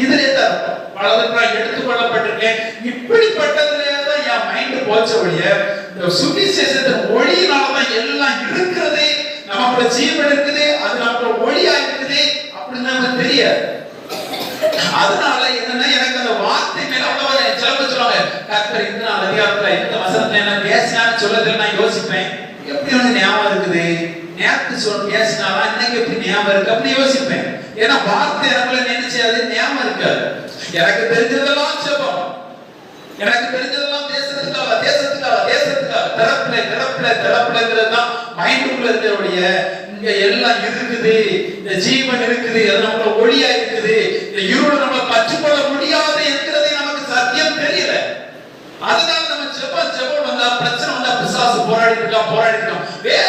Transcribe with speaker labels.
Speaker 1: இதுல தான் பலதுக்கு எடுத்துக்கொள்ளப்பட்டிருக்கேன். இப்படிப்பட்டதுல தான் என் மைண்ட் போச்ச ஒழிய இந்த சுவிசேஷத்தின் ஒளியினாலதான் எல்லாம் இருக்கிறது, நமக்குள்ள ஜீவன் இருக்குது, அது நமக்குள்ள ஒளியா இருக்குது அப்படின்னு நமக்கு தெரியாது. அதனால என்னன்னா எனக்கு அந்த வார்த்தை மேல அவ்வளவு சிலப்ப சொல்லுவாங்க, கர்த்தர் இந்த அதிகாரத்துல இந்த வசனத்துல என்ன பேசினான்னு சொல்லதுல நான் யோசிப்பேன், எப்படி எனக்கு ஞாபகம் இருக்குது, நேற்று பேசினாலா இன்னைக்கு எப்படி ஞாபகம் இருக்கு அப்படின்னு யோசிப்பேன். ஏன்னா வார்த்தை எனக்குள்ள நினைச்சு அது ஞாபகம் இருக்காது. எனக்கு தெரிஞ்சதெல்லாம் ஜெபம், எனக்கு தெரிஞ்சதெல்லாம் தேசத்துக்காக தேசத்துக்காக தேசத்துக்காக திறப்புலங்கிறதுதான் மைண்டுக்குள்ள இருக்கிறவுடைய இங்க எல்லாம் இருக்குது, இந்த ஜீவன் இருக்குது, அது நம்மள ஒளியா இருக்குது, இந்த இருள் நம்ம பற்றுக்கொள்ள முடியாது என்கிறதே நமக்கு சத்தியம் தெரியல. அதனால நம்ம ஜெபம் வந்தா பிரச்சனை வந்தா பிசாசு போராடி இருக்கான். வேற